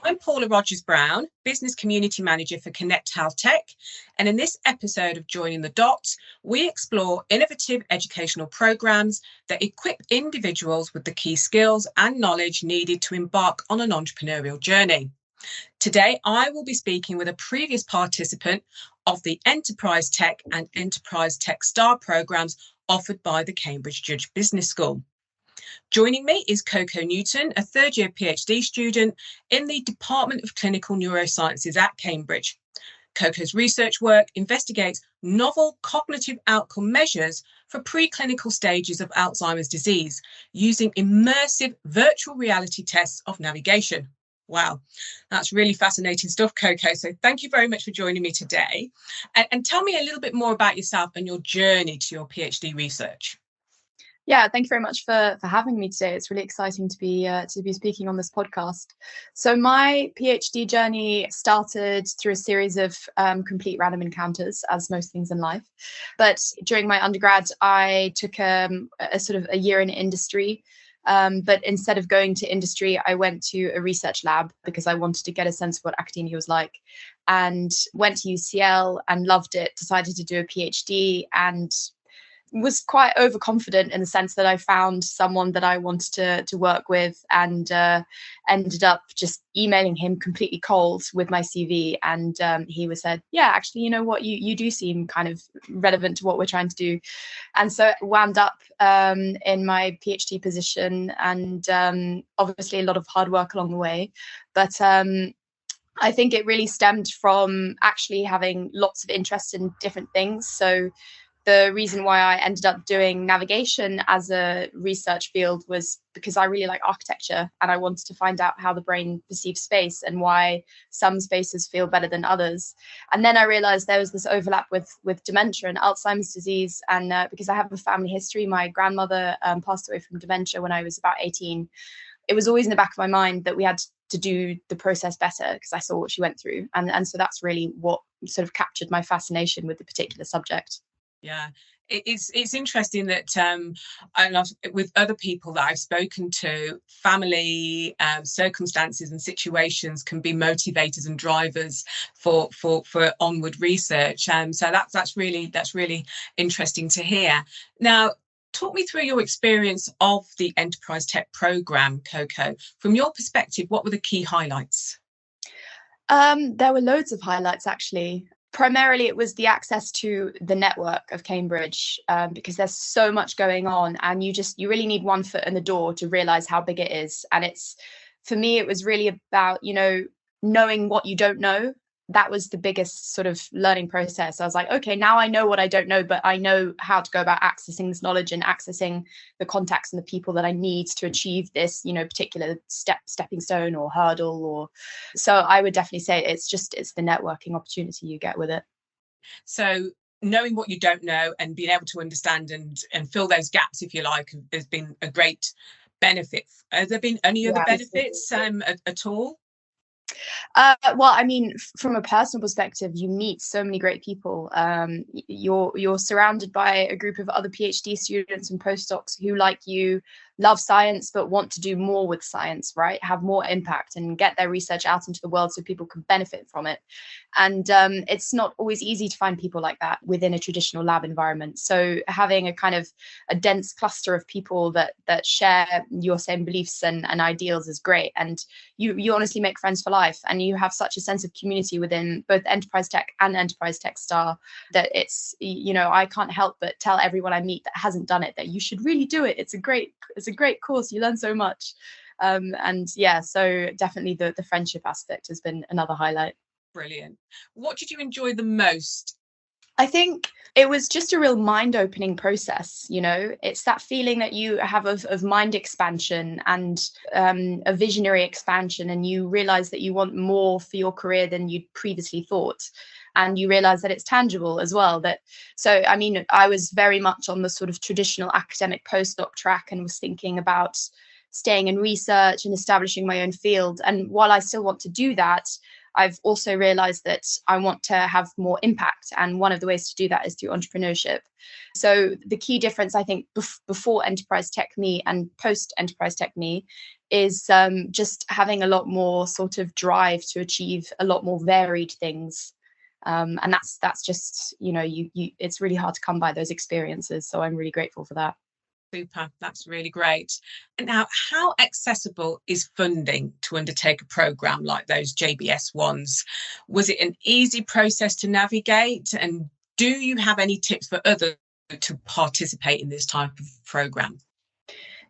I'm Paula Rogers-Brown, Business Community Manager for Connect Health Tech, and in this episode of Joining the Dots, we explore innovative educational programs that equip individuals with the key skills and knowledge needed to embark on an entrepreneurial journey. Today, I will be speaking with a previous participant of the EnterpriseTECH and EnterpriseTECHSTAR programs offered by the Cambridge Judge Business School. Joining me is Coco Newton, a third-year PhD student in the Department of Clinical Neurosciences at Cambridge. Coco's research work investigates novel cognitive outcome measures for preclinical stages of Alzheimer's disease using immersive virtual reality tests of navigation. Wow, that's really fascinating stuff, Coco. So thank you very much for joining me today. And tell me a little bit more about yourself and your journey to your PhD research. Yeah, thank you very much for having me today. It's really exciting to be speaking on this podcast. So my PhD journey started through a series of complete random encounters, as most things in life. But during my undergrad, I took a sort of a year in industry. But instead of going to industry, I went to a research lab because I wanted to get a sense of what academia was like, and went to UCL and loved it, decided to do a PhD, and was quite overconfident in the sense that I found someone that I wanted to work with, and ended up just emailing him completely cold with my CV. And he said, yeah, actually, you know what, you do seem kind of relevant to what we're trying to do. And so it wound up in my PhD position, and obviously a lot of hard work along the way. But I think it really stemmed from actually having lots of interest in different things. So the reason why I ended up doing navigation as a research field was because I really like architecture, and I wanted to find out how the brain perceives space and why some spaces feel better than others. And then I realized there was this overlap with dementia and Alzheimer's disease. And because I have a family history, my grandmother passed away from dementia when I was about 18. It was always in the back of my mind that we had to do the process better because I saw what she went through. And so that's really what sort of captured my fascination with the particular subject. Yeah, it's interesting that with other people that I've spoken to, family circumstances and situations can be motivators and drivers for onward research. So that's really interesting to hear. Now, talk me through your experience of the EnterpriseTECH program, Coco. From your perspective, what were the key highlights? There were loads of highlights, actually. Primarily, it was the access to the network of Cambridge, because there's so much going on, and you really need one foot in the door to realize how big it is. And for me, it was really about, knowing what you don't know. That was the biggest sort of learning process. I was like, okay, now I know what I don't know, but I know how to go about accessing this knowledge and accessing the contacts and the people that I need to achieve this, particular stepping stone or hurdle. So I would definitely say it's the networking opportunity you get with it. So knowing what you don't know and being able to understand and fill those gaps, if you like, has been a great benefit. Has there been any other benefits at all? Well, I mean, from a personal perspective, you meet so many great people. You're surrounded by a group of other PhD students and postdocs who, like you, love science but want to do more with science, right? Have more impact and get their research out into the world so people can benefit from it. And it's not always easy to find people like that within a traditional lab environment. So having a kind of a dense cluster of people that share your same beliefs and ideals is great. And you honestly make friends for life, and you have such a sense of community within both EnterpriseTECH and EnterpriseTECHSTAR that it's, I can't help but tell everyone I meet that hasn't done it that you should really do it. It's a great course. You learn so much. And yeah, so definitely the friendship aspect has been another highlight. Brilliant. What did you enjoy the most? I think it was just a real mind-opening process. It's that feeling that you have of mind expansion and a visionary expansion, and you realize that you want more for your career than you'd previously thought. And you realize that it's tangible as well. So, I mean, I was very much on the sort of traditional academic postdoc track and was thinking about staying in research and establishing my own field. And while I still want to do that, I've also realized that I want to have more impact. And one of the ways to do that is through entrepreneurship. So the key difference, I think, before Enterprise Tech Me and post Enterprise Tech Me is just having a lot more sort of drive to achieve a lot more varied things. And that's just, it's really hard to come by those experiences. So I'm really grateful for that. Super, that's really great. And now, how accessible is funding to undertake a programme like those JBS ones? Was it an easy process to navigate? And do you have any tips for others to participate in this type of programme?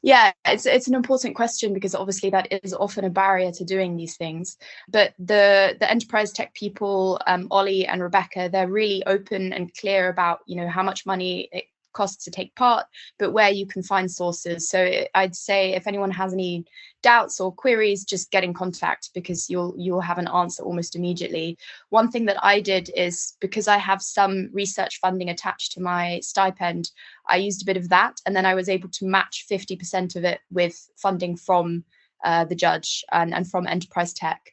Yeah, it's an important question, because obviously that is often a barrier to doing these things. But the Enterprise Tech people, Ollie and Rebecca, they're really open and clear about, how much money it costs to take part, but where you can find sources. So I'd say if anyone has any doubts or queries, just get in contact, because you'll have an answer almost immediately. One thing that I did is, because I have some research funding attached to my stipend, I used a bit of that, and then I was able to match 50% of it with funding from the judge and from Enterprise Tech,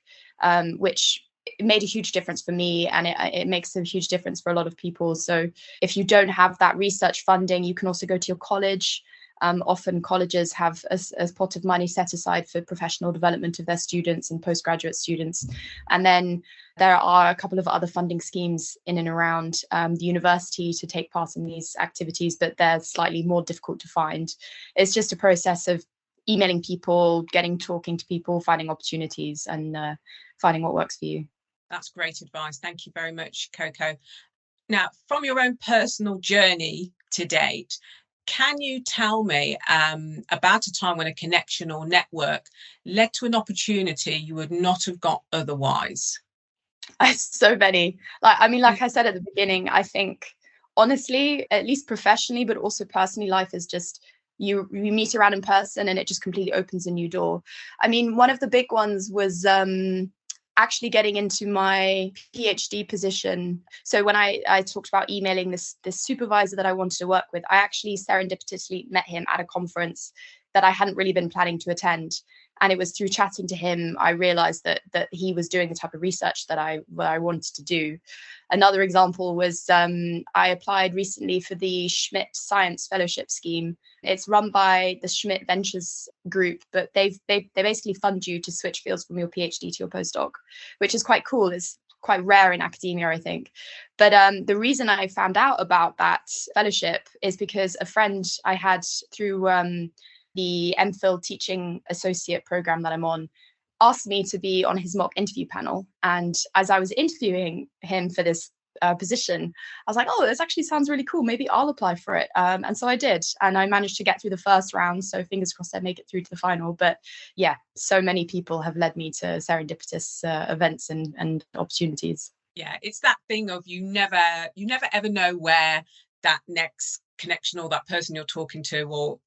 which it made a huge difference for me, and it makes a huge difference for a lot of people. So if you don't have that research funding, you can also go to your college. Often colleges have a pot of money set aside for professional development of their students and postgraduate students. And then there are a couple of other funding schemes in and around the university to take part in these activities, but they're slightly more difficult to find. It's just a process of emailing people, talking to people, finding opportunities, and finding what works for you. That's great advice. Thank you very much, Coco. Now, from your own personal journey to date, can you tell me about a time when a connection or network led to an opportunity you would not have got otherwise? So many. Like I said at the beginning, I think, honestly, at least professionally, but also personally, life is just, you meet around in person and it just completely opens a new door. One of the big ones was actually getting into my PhD position. So when I talked about emailing this supervisor that I wanted to work with, I actually serendipitously met him at a conference that I hadn't really been planning to attend. And it was through chatting to him, I realized that he was doing the type of research that I wanted to do. Another example was I applied recently for the Schmidt Science Fellowship Scheme. It's run by the Schmidt Ventures group, but they basically fund you to switch fields from your PhD to your postdoc, which is quite cool. It's quite rare in academia, I think. But the reason I found out about that fellowship is because a friend I had through the MPhil teaching associate program that I'm on asked me to be on his mock interview panel. And as I was interviewing him for this position, I was like, oh, this actually sounds really cool. Maybe I'll apply for it. And so I did. And I managed to get through the first round. So fingers crossed I make it through to the final. But yeah, so many people have led me to serendipitous events and opportunities. Yeah, it's that thing of you never ever know where that next connection or that person you're talking to, or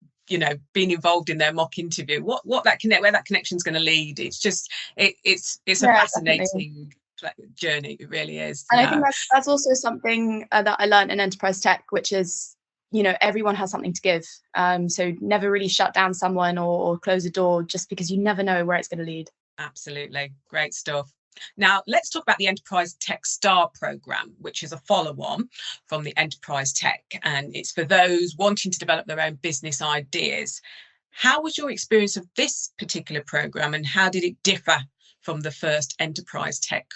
being involved in their mock interview, where that connection is going to lead. It's just it's a fascinating journey. It really is. And I think that's also something that I learned in Enterprise Tech, which is, everyone has something to give. So never really shut down someone or close a door, just because you never know where it's going to lead. Absolutely. Great stuff. Now, let's talk about the EnterpriseTECHSTAR programme, which is a follow-on from the Enterprise Tech, and it's for those wanting to develop their own business ideas. How was your experience of this particular programme, and how did it differ from the first Enterprise Tech?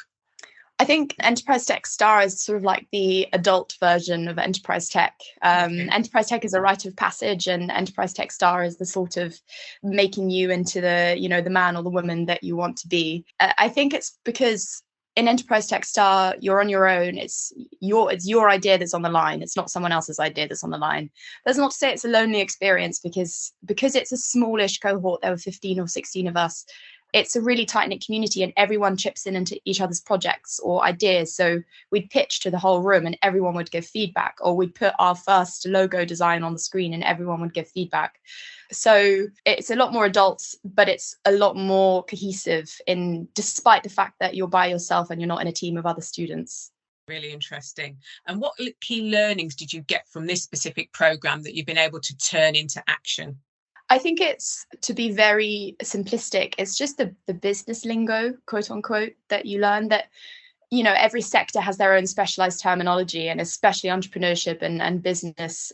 I think EnterpriseTECHSTAR is sort of like the adult version of Enterprise Tech. Enterprise Tech is a rite of passage, and EnterpriseTECHSTAR is the sort of making you into the man or the woman that you want to be. I think it's because in EnterpriseTECHSTAR, you're on your own. It's your idea that's on the line. It's not someone else's idea that's on the line. That's not to say it's a lonely experience, because it's a smallish cohort. There were 15 or 16 of us. It's a really tight-knit community, and everyone chips in into each other's projects or ideas. So we'd pitch to the whole room and everyone would give feedback, or we'd put our first logo design on the screen and everyone would give feedback. So it's a lot more adult, but it's a lot more cohesive, despite the fact that you're by yourself and you're not in a team of other students. Really interesting. And what key learnings did you get from this specific programme that you've been able to turn into action? I think it's, to be very simplistic, it's just the business lingo, quote unquote, that you learn, that every sector has their own specialized terminology, and especially entrepreneurship and business,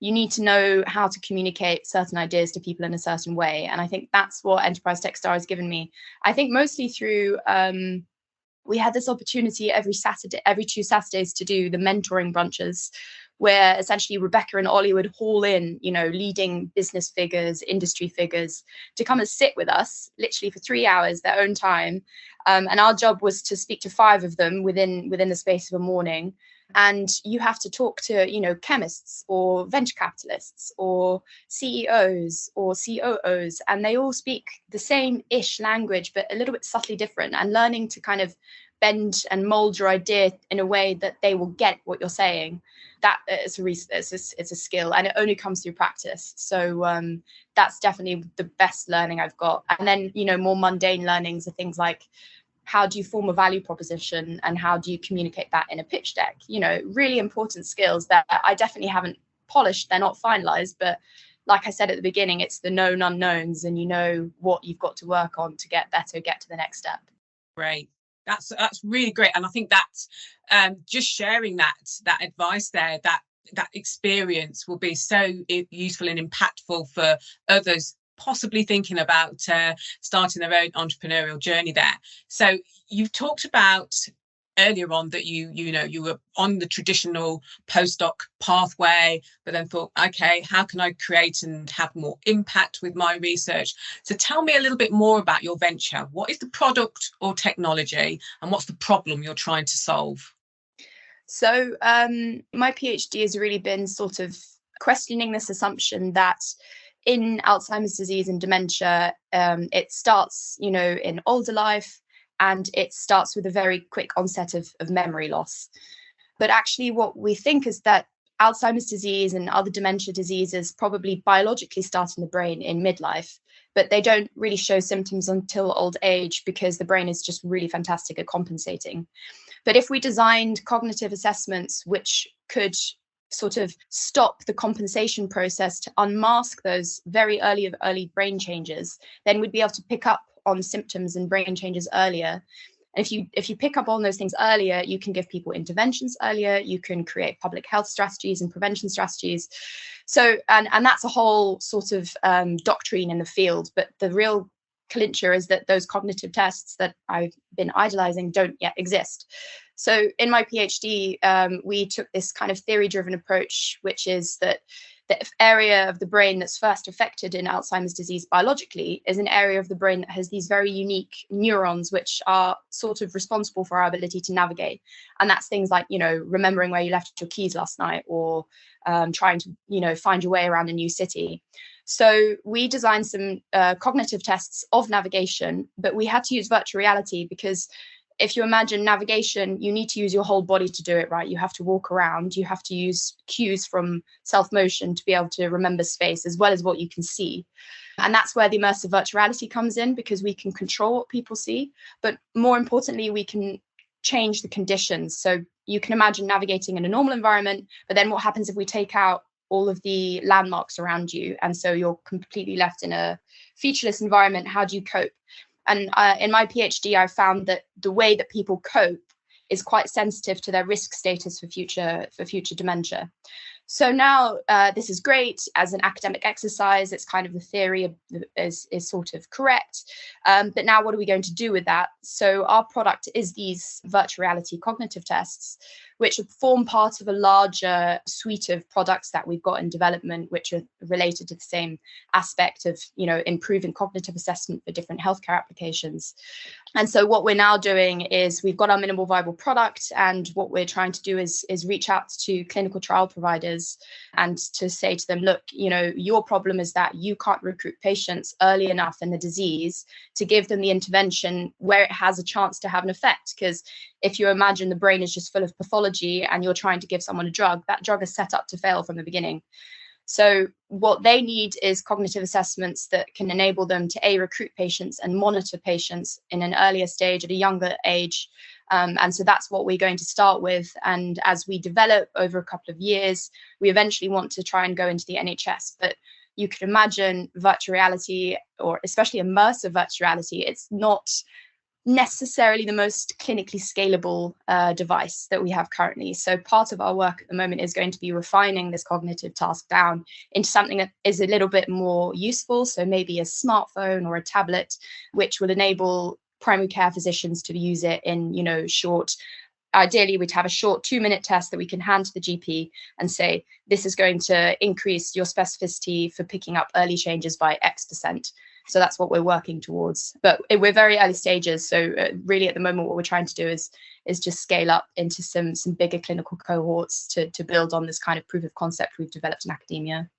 you need to know how to communicate certain ideas to people in a certain way. And I think that's what EnterpriseTECHSTAR has given me. I think mostly through we had this opportunity every 2 Saturdays, to do the mentoring brunches, where essentially Rebecca and Ollie would haul in, leading business figures, industry figures, to come and sit with us literally for 3 hours, their own time. And our job was to speak to 5 of them within the space of a morning. And you have to talk to, chemists or venture capitalists or CEOs or COOs, and they all speak the same-ish language, but a little bit subtly different, and learning to kind of bend and mold your idea in a way that they will get what you're saying. That is it's a skill, and it only comes through practice. So that's definitely the best learning I've got. And then, more mundane learnings are things like, how do you form a value proposition, and how do you communicate that in a pitch deck? Really important skills that I definitely haven't polished. They're not finalized, but like I said at the beginning, it's the known unknowns, and what you've got to work on to get better, get to the next step. Great. That's really great. And I think that just sharing that advice there, that experience will be so useful and impactful for others possibly thinking about starting their own entrepreneurial journey there. So you've talked about earlier on that you were on the traditional postdoc pathway, but then thought, okay, how can I create and have more impact with my research? So tell me a little bit more about your venture. What is the product or technology, and what's the problem you're trying to solve? So my PhD has really been sort of questioning this assumption that in Alzheimer's disease and dementia, it starts, in older life, and it starts with a very quick onset of memory loss. But actually, what we think is that Alzheimer's disease and other dementia diseases probably biologically start in the brain in midlife, but they don't really show symptoms until old age, because the brain is just really fantastic at compensating. But if we designed cognitive assessments which could sort of stop the compensation process to unmask those very early brain changes, then we'd be able to pick up on symptoms and brain changes earlier. And if you pick up on those things earlier, you can give people interventions earlier, you can create public health strategies and prevention strategies. So, and that's a whole sort of doctrine in the field, but the real clincher is that those cognitive tests that I've been idolizing don't yet exist. So in my PhD, we took this kind of theory-driven approach, which is that the area of the brain that's first affected in Alzheimer's disease biologically is an area of the brain that has these very unique neurons, which are sort of responsible for our ability to navigate. And that's things like, remembering where you left your keys last night, or trying to, find your way around a new city. So we designed some cognitive tests of navigation, but we had to use virtual reality, because if you imagine navigation, you need to use your whole body to do it, right? You have to walk around, you have to use cues from self-motion to be able to remember space, as well as what you can see. And that's where the immersive virtual reality comes in, because we can control what people see, but more importantly, we can change the conditions. So you can imagine navigating in a normal environment, but then what happens if we take out all of the landmarks around you? And so you're completely left in a featureless environment. How do you cope? And in my PhD, I found that the way that people cope is quite sensitive to their risk status for future dementia. So now this is great as an academic exercise. It's kind of the theory is sort of correct. But now what are we going to do with that? So our product is these virtual reality cognitive tests, which form part of a larger suite of products that we've got in development, which are related to the same aspect of, improving cognitive assessment for different healthcare applications. And so what we're now doing is we've got our minimal viable product, and what we're trying to do is reach out to clinical trial providers and to say to them, look, your problem is that you can't recruit patients early enough in the disease to give them the intervention where it has a chance to have an effect. Because if you imagine the brain is just full of pathology and you're trying to give someone a drug, that drug is set up to fail from the beginning. So what they need is cognitive assessments that can enable them to recruit patients and monitor patients in an earlier stage at a younger age. And so that's what we're going to start with. And as we develop over a couple of years, we eventually want to try and go into the NHS. But you could imagine virtual reality, or especially immersive virtual reality, it's not necessarily the most clinically scalable device that we have currently. So part of our work at the moment is going to be refining this cognitive task down into something that is a little bit more useful. So maybe a smartphone or a tablet, which will enable primary care physicians to use it in, short. Ideally, we'd have a short 2-minute test that we can hand to the GP and say, this is going to increase your specificity for picking up early changes by X%. So that's what we're working towards. But we're very early stages. So really at the moment, what we're trying to do is just scale up into some bigger clinical cohorts to build on this kind of proof of concept we've developed in academia.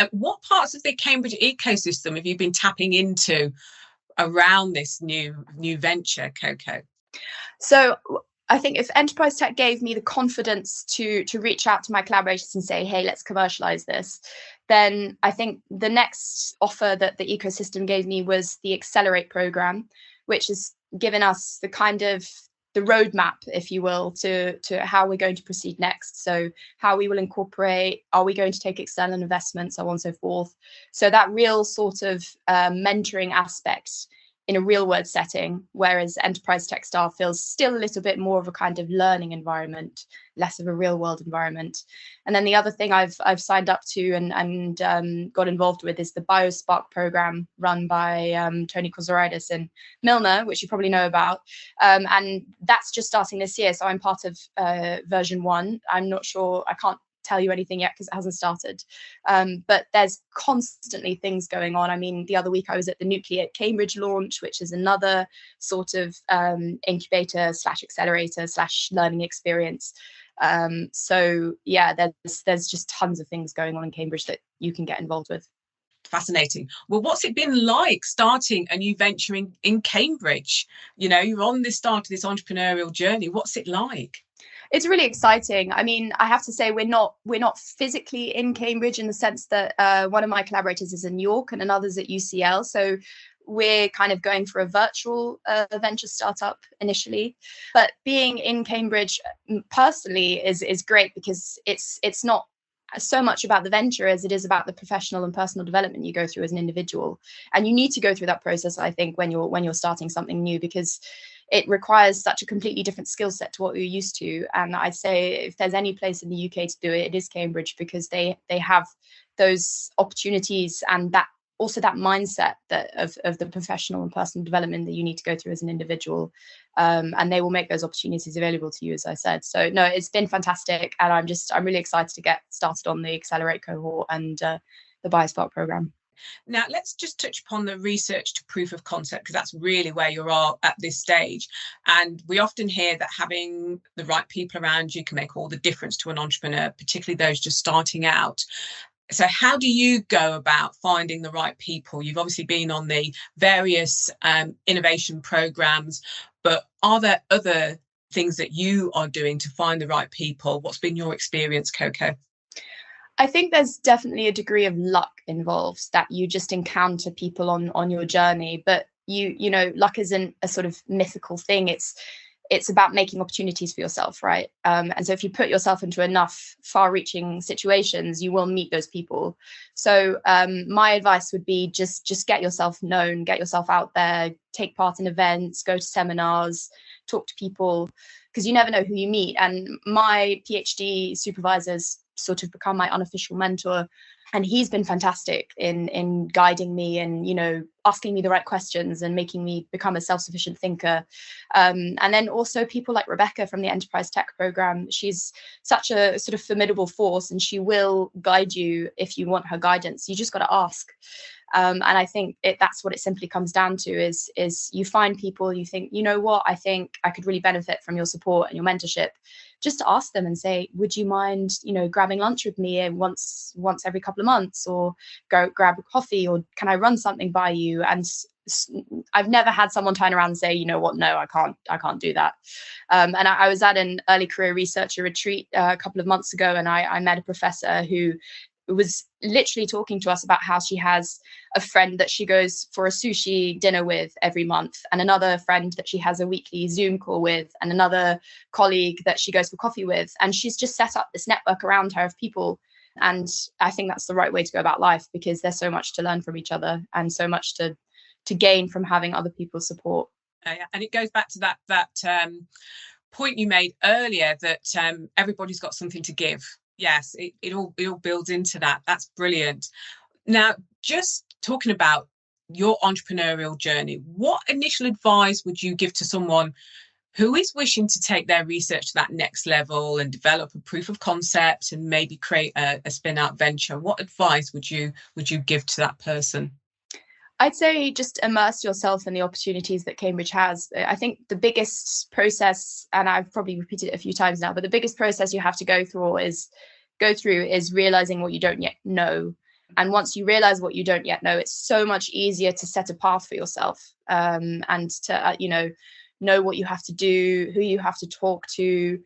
What parts of the Cambridge ecosystem have you been tapping into around this new venture, Coco? So I think if EnterpriseTECH gave me the confidence to reach out to my collaborators and say, hey, let's commercialize this, then I think the next offer that the ecosystem gave me was the Accelerate program, which has given us the kind of the roadmap, if you will, to how we're going to proceed next. So how we will incorporate, are we going to take external investments, so on and so forth. So that real sort of mentoring aspect in a real world setting, whereas EnterpriseTECHSTAR feels still a little bit more of a kind of learning environment, less of a real world environment. And then the other thing I've signed up to and got involved with is the BioSpark program run by Tony Kozoridis in Milner, which you probably know about. And that's just starting this year. So I'm part of version 1. I'm not sure, I can't tell you anything yet because it hasn't started, but there's constantly things going on. I mean, the other week I was at the Nuclear Cambridge launch, which is another sort of incubator / accelerator / learning experience. So yeah, there's just tons of things going on in Cambridge that you can get involved with. Fascinating. Well, what's it been like starting a new venture in Cambridge? You're on this start of this entrepreneurial journey. What's it like? It's really exciting. I mean, I have to say we're not physically in Cambridge in the sense that one of my collaborators is in New York and another's at UCL. So we're kind of going for a virtual venture startup initially. But being in Cambridge personally is great because it's not so much about the venture as it is about the professional and personal development you go through as an individual. And you need to go through that process, I think, when you're starting something new, because it requires such a completely different skill set to what we're used to. And I'd say if there's any place in the UK to do it, it is Cambridge, because they have those opportunities and that also that mindset that of the professional and personal development that you need to go through as an individual. And they will make those opportunities available to you, as I said. So no, it's been fantastic. And I'm really excited to get started on the Accelerate cohort and the BioSpark program. Now, let's just touch upon the research to proof of concept, because that's really where you are at this stage. And we often hear that having the right people around you can make all the difference to an entrepreneur, particularly those just starting out. So how do you go about finding the right people? You've obviously been on the various innovation programs, but are there other things that you are doing to find the right people? What's been your experience, Coco? I think there's definitely a degree of luck involved, that you just encounter people on your journey. But you know, luck isn't a sort of mythical thing. It's about making opportunities for yourself, right? And so if you put yourself into enough far-reaching situations, you will meet those people. So my advice would be just get yourself known, get yourself out there, take part in events, go to seminars, talk to people, because you never know who you meet. And my PhD supervisor's sort of become my unofficial mentor, and he's been fantastic in guiding me and, you know, asking me the right questions and making me become a self-sufficient thinker. And then also people like Rebecca from the EnterpriseTECH program. She's such a sort of formidable force, and she will guide you if you want her guidance. You just got to ask. And I think that's what it simply comes down to is you find people, you think, you know what, I think I could really benefit from your support and your mentorship. Just to ask them and say, would you mind, you know, grabbing lunch with me once every couple of months, or go grab a coffee, or can I run something by you? And I've never had someone turn around and say, you know what, no, I can't do that. And I was at an early career researcher retreat a couple of months ago, and I met a professor who was literally talking to us about how she has a friend that she goes for a sushi dinner with every month, and another friend that she has a weekly Zoom call with, and another colleague that she goes for coffee with. And she's just set up this network around her of people And I think that's the right way to go about life, because there's so much to learn from each other and so much to gain from having other people's support. And it goes back to that point you made earlier, that everybody's got something to give. Yes, it all builds into that. That's brilliant. Now, just talking about your entrepreneurial journey, what initial advice would you give to someone who is wishing to take their research to that next level and develop a proof of concept and maybe create a spin-out venture? What advice would you give to that person? I'd say just immerse yourself in the opportunities that Cambridge has. I think the biggest process, and I've probably repeated it a few times now, but the biggest process you have to go through is realizing what you don't yet know. And once you realize what you don't yet know, it's so much easier to set a path for yourself, and to know what you have to do, who you have to talk to,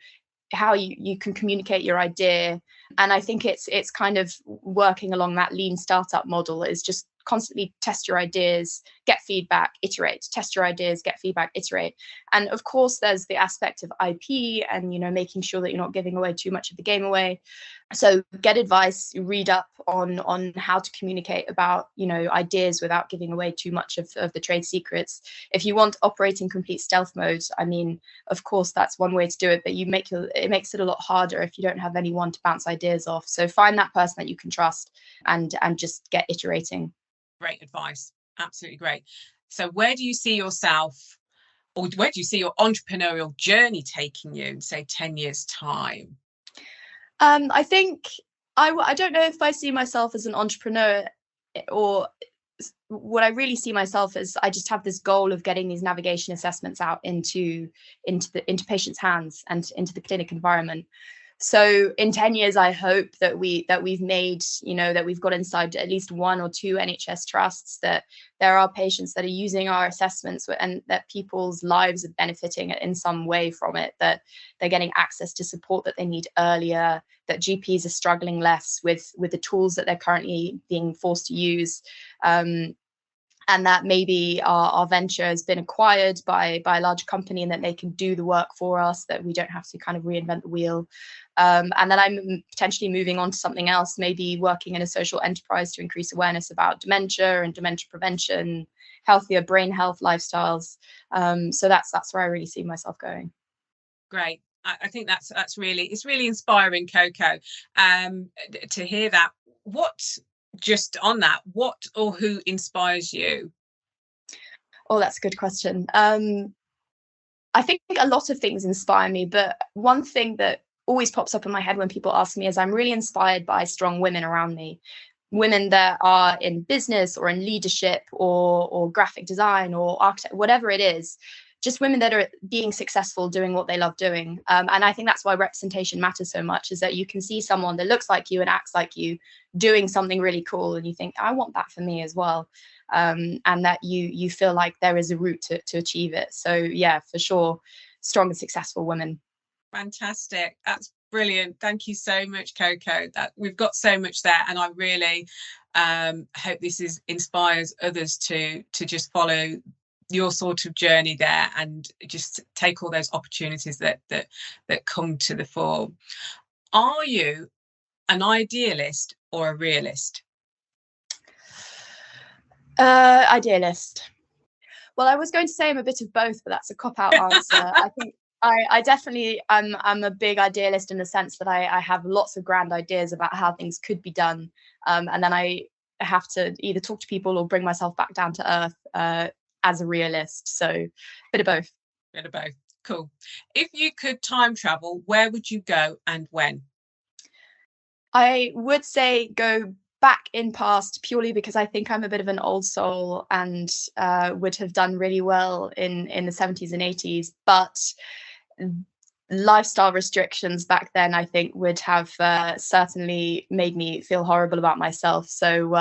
how you can communicate your idea. And I think it's kind of working along that lean startup model, is just constantly test your ideas, get feedback, iterate, test your ideas, get feedback, iterate. And of course, there's the aspect of IP and, making sure that you're not giving away too much of the game away. So get advice, read up on how to communicate about, ideas without giving away too much of the trade secrets. If you want to operate in complete stealth mode, I mean, of course, that's one way to do it, but it makes it a lot harder if you don't have anyone to bounce ideas off. So find that person that you can trust and just get iterating. Great advice. Absolutely great. So where do you see yourself, or where do you see your entrepreneurial journey taking you in, say, 10 years' time? I think I don't know if I see myself as an entrepreneur, or what I really see myself as, I just have this goal of getting these navigation assessments out into patients' hands and into the clinic environment. So in 10 years, I hope that we've made, that we've got inside at least one or two NHS trusts, that there are patients that are using our assessments and that people's lives are benefiting in some way from it, that they're getting access to support that they need earlier, that GPs are struggling less with the tools that they're currently being forced to use. And that maybe our venture has been acquired by a large company and that they can do the work for us, that we don't have to kind of reinvent the wheel. And then I'm potentially moving on to something else, maybe working in a social enterprise to increase awareness about dementia and dementia prevention, healthier brain health lifestyles. So that's where I really see myself going. Great. I think it's really inspiring, Coco, to hear that. Just on that, what or who inspires you? Oh, that's a good question. I think a lot of things inspire me, but one thing that always pops up in my head when people ask me is I'm really inspired by strong women around me, women that are in business or in leadership or graphic design or architect, whatever it is. Just women that are being successful, doing what they love doing. And I think that's why representation matters so much, is that you can see someone that looks like you and acts like you doing something really cool, and you think, I want that for me as well. And that you feel like there is a route to achieve it. So yeah, for sure, strong and successful women. Fantastic. That's brilliant. Thank you so much, Coco. That we've got so much there, and I really hope this inspires others to just follow your sort of journey there and just take all those opportunities that come to the fore. Are you an idealist or a realist? Idealist. Well, I was going to say I'm a bit of both, but that's a cop-out answer. I think I definitely I'm a big idealist in the sense that I have lots of grand ideas about how things could be done, and then I have to either talk to people or bring myself back down to earth as a realist. So a bit of both. Bit of both. Cool. If you could time travel, where would you go and when? I would say go back in past, purely because I think I'm a bit of an old soul and would have done really well in the 70s and 80s, but lifestyle restrictions back then I think would have certainly made me feel horrible about myself. So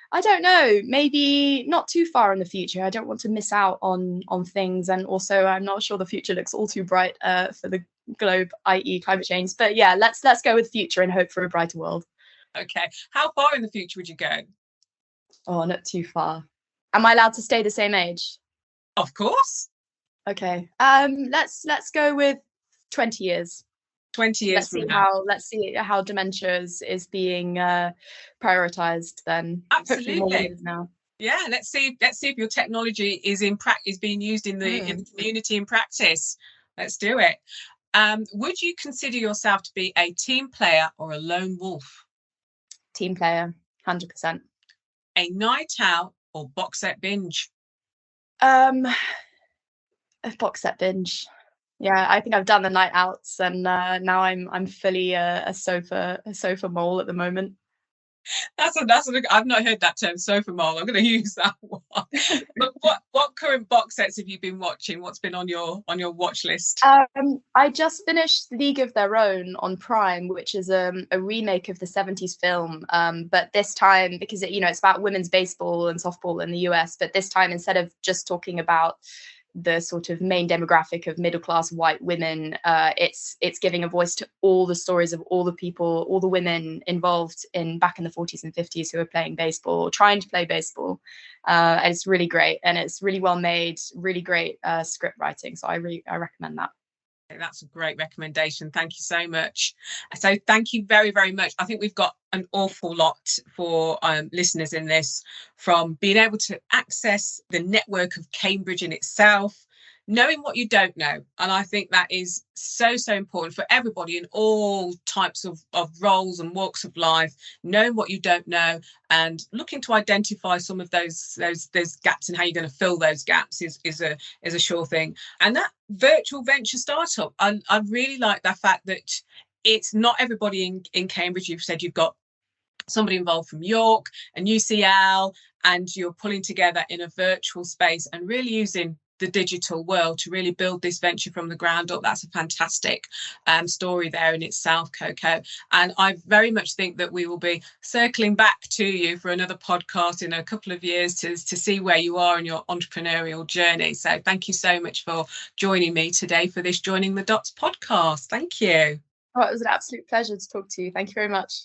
I don't know, maybe not too far in the future. I don't want to miss out on things, and also I'm not sure the future looks all too bright for the globe, i.e. climate change. But yeah, let's go with future and hope for a brighter world. Okay, how far in the future would you go? Oh, not too far. Am I allowed to stay the same age? Of course. Okay, let's go with 20 years. 20 years from now. Let's see how dementia is being prioritized then. Absolutely. Hopefully more years now. Yeah, let's see if your technology is being used in the community in practice. Let's do it. Would you consider yourself to be a team player or a lone wolf? Team player, 100%. A night out or box set binge? A box set binge. Yeah, I think I've done the night outs, and now I'm fully a sofa mole at the moment. I've not heard that term, sofa mole. I'm going to use that one. But what current box sets have you been watching? What's been on your watch list? I just finished League of Their Own on Prime, which is a remake of the 70s film. But this time, because it's about women's baseball and softball in the US, but this time, instead of just talking about the sort of main demographic of middle-class white women, it's giving a voice to all the stories of all the people, all the women involved back in the 40s and 50s who are playing baseball, trying to play baseball. And it's really great, and it's really well made, really great script writing. So I recommend that. That's a great recommendation. Thank you so much. So thank you very, very much. I think we've got an awful lot for listeners in this, from being able to access the network of Cambridge in itself, knowing what you don't know. And I think that is so important for everybody in all types of roles and walks of life, knowing what you don't know and looking to identify some of those gaps and how you're going to fill those gaps is a sure thing. And that virtual venture startup, I really like the fact that it's not everybody in Cambridge. You've said you've got somebody involved from York and UCL, and you're pulling together in a virtual space and really using the digital world to really build this venture from the ground up. That's a fantastic story there in itself, Coco. And I very much think that we will be circling back to you for another podcast in a couple of years to see where you are in your entrepreneurial journey. So thank you so much for joining me today for this Joining the Dots podcast. Thank you. Oh, it was an absolute pleasure to talk to you. Thank you very much.